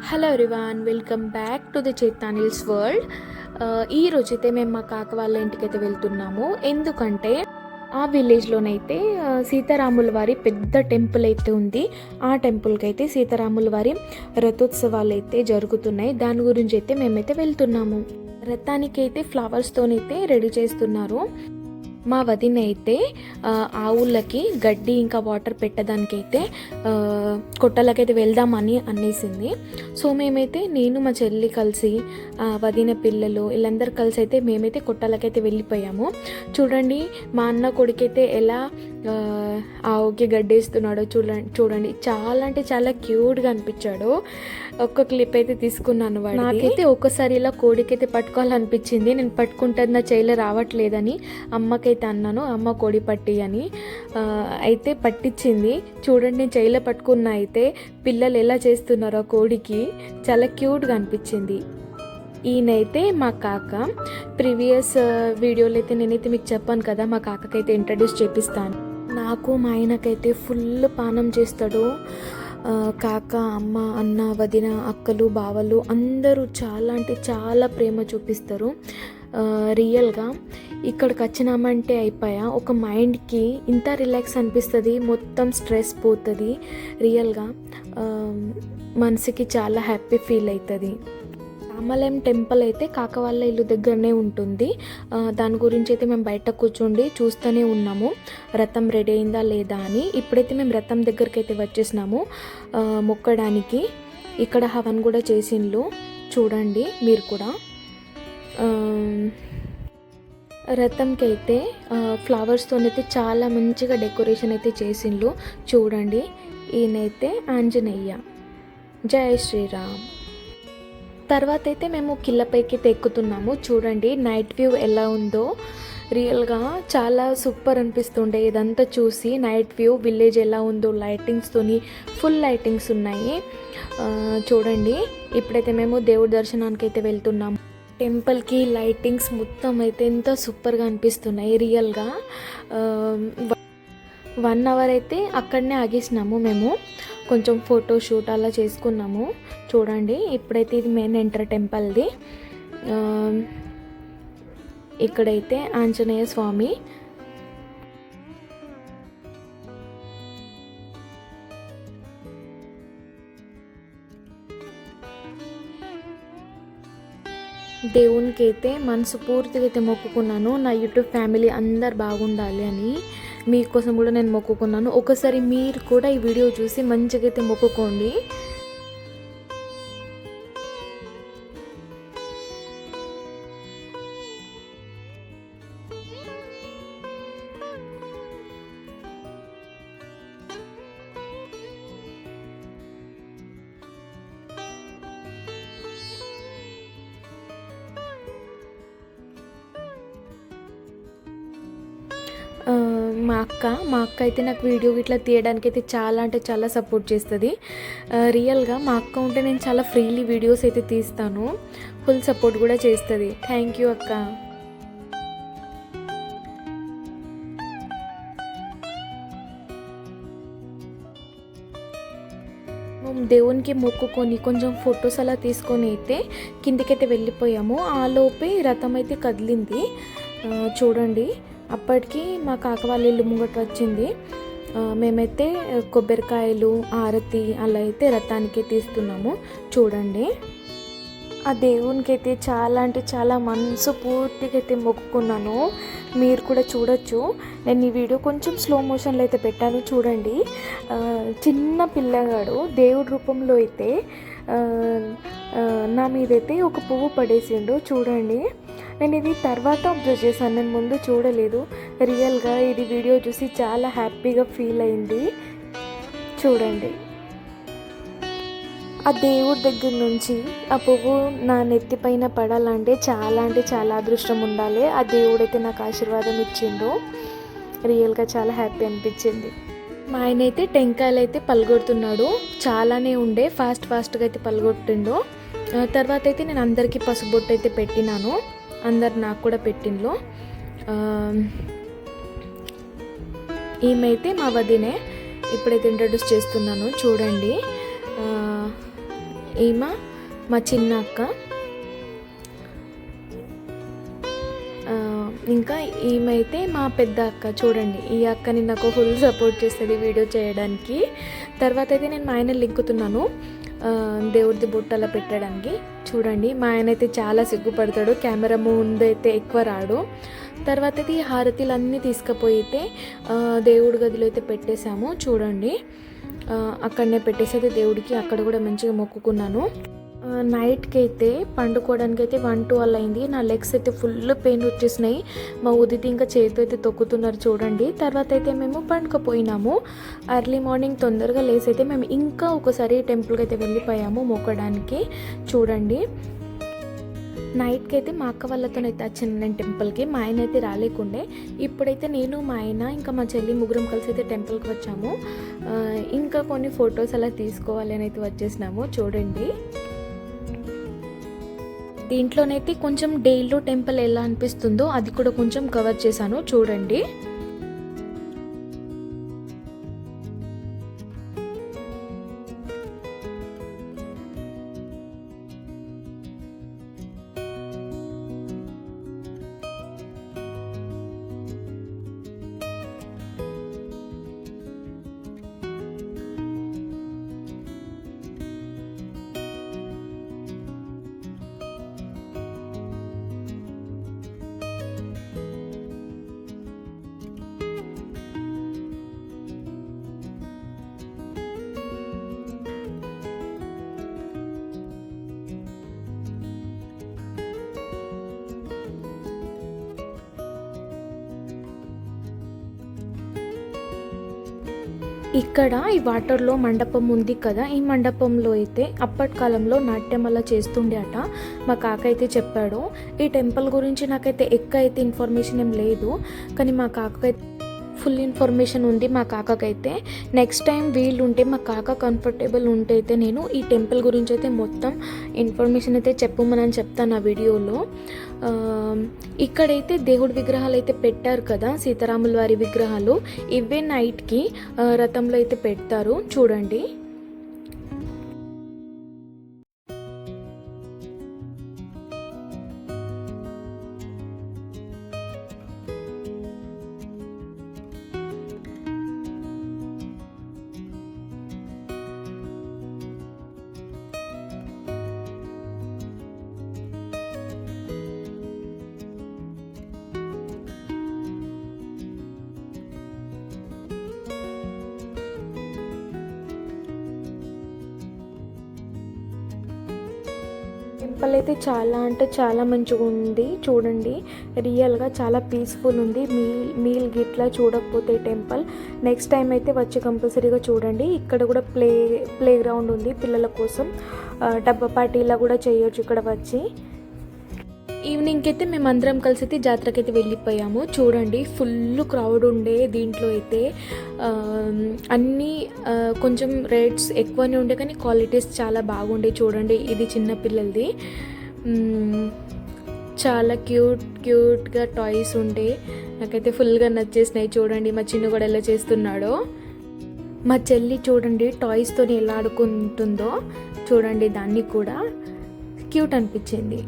Hello everyone, welcome back to the చైతానిల్స్ world. ఈ రోజైతే మేము మా కాక వాళ్ళ ఇంటికైతే వెళ్తున్నాము. ఎందుకంటే ఆ విలేజ్లోనైతే సీతారాముల వారి పెద్ద టెంపుల్ అయితే ఉంది. ఆ టెంపుల్కి అయితే సీతారాముల వారి రథోత్సవాలు అయితే జరుగుతున్నాయి. దాని గురించి అయితే మేమైతే వెళ్తున్నాము. రథానికి అయితే ఫ్లవర్స్తోనైతే రెడీ చేస్తున్నారు. మా వదిన అయితే ఆవులకి గడ్డి ఇంకా వాటర్ పెట్టడానికైతే కొట్టలకైతే వెళ్దామని అనేసింది. సో మేమైతే నేను మా చెల్లి కలిసి వదిన పిల్లలు వీళ్ళందరూ కలిసి అయితే మేమైతే కొట్టలకైతే వెళ్ళిపోయాము. చూడండి మా అన్న కొడుకైతే ఎలా ఆవుకి గడ్డేస్తున్నాడో చూడండి. చాలా అంటే చాలా క్యూట్గా అనిపించాడు. ఒక్క క్లిప్ అయితే తీసుకున్నాను. నాకైతే ఒక్కసారి ఇలా కోడికైతే పట్టుకోవాలనిపించింది. నేను పట్టుకుంటుంది నా చేయిలో రావట్లేదని అమ్మకైతే అన్నాను, అమ్మ కోడి పట్టి అని. అయితే పట్టించింది. చూడండి నేను చేయిలో పట్టుకున్నా. అయితే పిల్లలు ఎలా చేస్తున్నారో కోడికి చాలా క్యూట్గా అనిపించింది. ఈయనైతే మా కాక. ప్రీవియస్ వీడియోలో అయితే నేనైతే మీకు చెప్పాను కదా, మా కాకకైతే ఇంట్రడ్యూస్ చేపిస్తాను. నాకు మా ఆయనకైతే ఫుల్ పానం చేస్తాడు. కాక, అమ్మ, అన్న, వదిన, అక్కలు, బావలు అందరూ చాలా అంటే చాలా ప్రేమ చూపిస్తారు. రియల్గా ఇక్కడికి వచ్చినామంటే అయిపోయా, ఒక మైండ్కి ఇంత రిలాక్స్ అనిపిస్తుంది, మొత్తం స్ట్రెస్ పోతుంది. రియల్గా మనసుకి చాలా హ్యాపీ ఫీల్ అవుతుంది. రామాలయం టెంపుల్ అయితే కాక వాళ్ళ ఇల్లు దగ్గరనే ఉంటుంది. దాని గురించి అయితే మేము బయట కూర్చోండి చూస్తూనే ఉన్నాము, రథం రెడీ అయిందా లేదా అని. ఇప్పుడైతే మేము రథం దగ్గరికి అయితే వచ్చేసినాము మొక్కడానికి. ఇక్కడ హవన్ కూడా చేసిండ్లు, చూడండి మీరు కూడా. రథంకి అయితే ఫ్లవర్స్తోనైతే చాలా మంచిగా డెకరేషన్ అయితే చేసిండ్లు, చూడండి. ఈయనైతే ఆంజనేయ. జై శ్రీరామ్. తర్వాత అయితే మేము కిల్లపైకి ఎక్కుతున్నాము. చూడండి నైట్ వ్యూ ఎలా ఉందో. రియల్గా చాలా సూపర్ అనిపిస్తుండే ఇదంతా చూసి. నైట్ వ్యూ విలేజ్ ఎలా ఉందో, లైటింగ్స్తోని ఫుల్ లైటింగ్స్ ఉన్నాయి. చూడండి ఇప్పుడైతే మేము దేవుడి దర్శనానికి అయితే వెళ్తున్నాము. టెంపుల్కి లైటింగ్స్ మొత్తం అయితే ఎంత సూపర్గా అనిపిస్తున్నాయి. రియల్గా 1 అవర్ అయితే అక్కడనే ఆగేసినాము మేము, కొంచెం ఫోటోషూట్ అలా చేసుకున్నాము. చూడండి ఇప్పుడైతే ఇది మెయిన్ ఎంటర్ టెంపుల్ది. ఇక్కడైతే ఆంజనేయ స్వామి. దేవునికి అయితే మనసు పూర్తిగా అయితే మొక్కుకున్నాను, నా యూట్యూబ్ ఫ్యామిలీ అందరు బాగుండాలి అని. మీకోసం కూడా నేను మొక్కుకున్నాను. ఒకసారి మీరు కూడా ఈ వీడియో చూసి మంచిగా అయితే మొక్కుకోండి. మా అక్క అయితే నాకు వీడియో ఇట్లా తీయడానికి అయితే చాలా అంటే చాలా సపోర్ట్ చేస్తుంది. రియల్గా మా అక్క ఉంటే నేను చాలా ఫ్రీలీ వీడియోస్ అయితే తీస్తాను. ఫుల్ సపోర్ట్ కూడా చేస్తుంది. థ్యాంక్ యూ అక్క. దేవునికి మొక్కుకొని కొంచెం ఫొటోస్ అలా తీసుకొని అయితే కిందికైతే వెళ్ళిపోయాము. ఆ లోపే రథం అయితే కదిలింది. చూడండి అప్పటికి మా కాక వాళ్ళ ఇల్లు ముంగట వచ్చింది. మేమైతే కొబ్బరికాయలు, ఆరతి అలా అయితే రథానికి తీస్తున్నాము. చూడండి ఆ దేవునికి అయితే చాలా అంటే చాలా మనసు పూర్తిగా అయితే మొక్కుకున్నాను. మీరు కూడా చూడొచ్చు. నేను ఈ వీడియో కొంచెం స్లో మోషన్లో అయితే పెట్టాను, చూడండి. చిన్న పిల్లగాడు దేవుడి రూపంలో అయితే నా మీదైతే ఒక పువ్వు పడేసిండు, చూడండి. నేను ఇది తర్వాత అబ్జర్వ్ చేశాను, నేను ముందు చూడలేదు. రియల్గా ఇది వీడియో చూసి చాలా హ్యాపీగా ఫీల్ అయింది. చూడండి ఆ దేవుడి దగ్గర నుంచి ఆ పువ్వు నా నెత్తి పైన పడాలంటే చాలా అదృష్టం ఉండాలి. ఆ దేవుడైతే నాకు ఆశీర్వాదం ఇచ్చిండు. రియల్గా చాలా హ్యాపీ అనిపించింది. మా ఆయన అయితే టెంకాయలు అయితే పలగొడుతున్నాడు. చాలానే ఉండే ఫాస్ట్గా అయితే పలగొట్టిండు. తర్వాత అయితే నేను అందరికీ పసుబొట్టు అయితే పెట్టినాను, అందరు నాకు కూడా పెట్టిండ్లో. ఈమెయితే మా వదినే. ఇప్పుడైతే ఇంట్రడ్యూస్ చేస్తున్నాను, చూడండి. ఈమె మా చిన్న అక్క, ఇంకా ఈమె అయితే మా పెద్ద అక్క. చూడండి, ఈ అక్కని నాకు ఫుల్ సపోర్ట్ చేస్తుంది వీడియో చేయడానికి. తర్వాత అయితే నేను మా ఆయన లింకుతున్నాను దేవుడిది బుట్టలో పెట్టడానికి. చూడండి, మా ఆయన అయితే చాలా సిగ్గుపడతాడు, కెమెరా ముందైతే ఎక్కువ రాడు. తర్వాత అయితే ఈ హారతీలు అన్నీ తీసుకుపోయి అయితే దేవుడి గదిలో అయితే పెట్టేశాము. చూడండి, అక్కడనే పెట్టేసి అయితే దేవుడికి అక్కడ కూడా మంచిగా మొక్కుకున్నాను. నైట్కి అయితే పండుకోవడానికి అయితే 1-2 అయింది. నా లెగ్స్ అయితే ఫుల్ పెయిన్ వచ్చేసినాయి. మా ఉదితి ఇంకా చేతితో అయితే తొక్కుతున్నారు చూడండి. తర్వాత అయితే మేము పండుకపోయినాము. ఎర్లీ మార్నింగ్ తొందరగా లేసి అయితే మేము ఇంకా ఒకసారి టెంపుల్కి అయితే వెళ్ళిపోయాము మొక్కడానికి. చూడండి, నైట్కి అయితే మా అక్క వాళ్ళతోనైతే వచ్చింది నేను టెంపుల్కి. మా ఆయన అయితే రాలేకుండే. ఇప్పుడైతే నేను, మా ఆయన, ఇంకా మా చెల్లి ముగ్గురం కలిసి అయితే టెంపుల్కి వచ్చాము. ఇంకా కొన్ని ఫొటోస్ అలా తీసుకోవాలి అని అయితే వచ్చేసినాము. చూడండి, దీంట్లోనైతే కొంచెం డైలో టెంపుల్ ఎలా అనిపిస్తుందో అది కూడా కొంచెం కవర్ చేశాను. చూడండి, ఇక్కడ ఈ వాటర్లో మండపం ఉంది కదా, ఈ మండపంలో అయితే అప్పటి కాలంలో నాట్యం అలా చేస్తుండే అట. మా కాక అయితే చెప్పాడు. ఈ టెంపుల్ గురించి నాకైతే ఎక్కువ అయితే ఇన్ఫర్మేషన్ ఏం లేదు, కానీ మా కాకైతే ఫుల్ ఇన్ఫర్మేషన్ ఉంది. మా కాకకైతే నెక్స్ట్ టైం వీళ్ళు ఉంటే, మా కాక కంఫర్టబుల్ ఉంటే అయితే నేను ఈ టెంపుల్ గురించి అయితే మొత్తం ఇన్ఫర్మేషన్ అయితే చెప్పమని చెప్తాను ఆ వీడియోలో. ఇక్కడైతే దేవుడి విగ్రహాలు అయితే పెట్టారు కదా, సీతారాముల వారి విగ్రహాలు, ఇవే నైట్కి రథంలో అయితే పెడతారు. చూడండి, టెంపుల్ అయితే చాలా అంటే చాలా మంచిగా ఉంది. చూడండి, రియల్గా చాలా పీస్ఫుల్ ఉంది. మీల్ గిట్లా చూడకపోతే టెంపుల్ నెక్స్ట్ టైం అయితే వచ్చి కంపల్సరీగా చూడండి. ఇక్కడ కూడా ప్లే గ్రౌండ్ ఉంది పిల్లల కోసం. డబ్బా పార్టీలా కూడా చేయొచ్చు ఇక్కడ వచ్చి. ఈవినింగ్కి అయితే మేము అందరం కలిసి అయితే జాతరకి అయితే వెళ్ళిపోయాము. చూడండి, ఫుల్ క్రౌడ్ ఉండే. దీంట్లో అయితే అన్నీ కొంచెం రేట్స్ ఎక్కువనే ఉండే, కానీ క్వాలిటీస్ చాలా బాగుండే. చూడండి, ఇది చిన్నపిల్లలది, చాలా క్యూట్గా టాయ్స్ ఉండే. నాకైతే ఫుల్గా నచ్చేసినాయి. చూడండి, మా చిన్న కూడా ఎలా చేస్తున్నాడో. మా చెల్లి చూడండి టాయ్స్తో ఎలా ఆడుకుంటుందో. చూడండి, దాన్ని కూడా క్యూట్ అనిపించింది.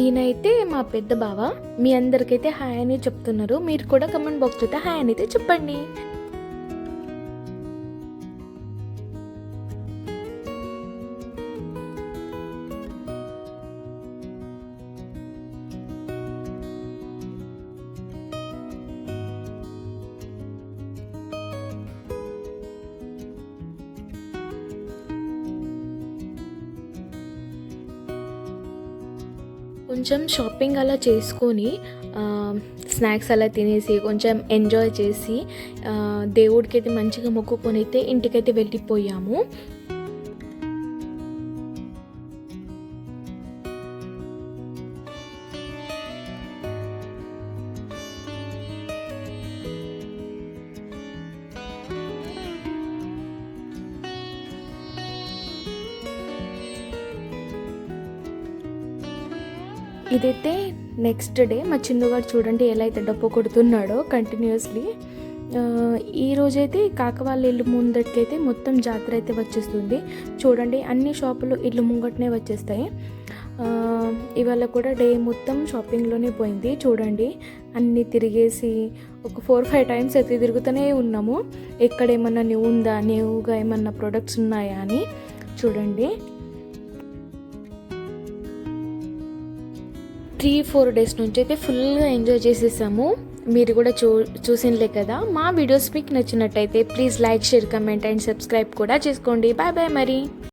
ఈయనైతే మా పెద్ద బావ. మీ అందరికైతే హాయ్ అని చెప్తున్నారు. మీరు కూడా కమెంట్ బాక్స్ అయితే హాయ్ అని అయితే చెప్పండి. కొంచెం షాపింగ్ అలా చేసుకొని స్నాక్స్ అలా తినేసి కొంచెం ఎంజాయ్ చేసి దేవుడికి అయితే మంచిగా మొక్కుకొని అయితే ఇంటికైతే వెళ్ళిపోయాము. ఇదైతే నెక్స్ట్ డే. మా చిన్నవాడు చూడండి ఎలా అయితే డప్పు కొడుతున్నాడో కంటిన్యూస్లీ. ఈ రోజైతే కాక వాళ్ళ ఇల్లు ముందటికైతే మొత్తం జాతర అయితే వచ్చేస్తుంది. చూడండి అన్ని షాపులు ఇల్లు ముంగటనే వచ్చేస్తాయి. ఇవాళ కూడా డే మొత్తం షాపింగ్లోనే పోయింది. చూడండి అన్నీ తిరిగేసి ఒక 4-5 టైమ్స్ అయితే తిరుగుతూనే ఉన్నాము. ఎక్కడ ఏమన్నా న్యూగా ఏమన్నా ప్రొడక్ట్స్ ఉన్నాయా అని. చూడండి 3-4 డేస్ నుంచి అయితే ఫుల్గా ఎంజాయ్ చేసేసాము. మీరు కూడా చూసినలే కదా. మా వీడియోస్ మీకు నచ్చినట్టయితే please like, share, comment and subscribe కూడా చేసుకోండి. బాయ్ బాయ్ మరి.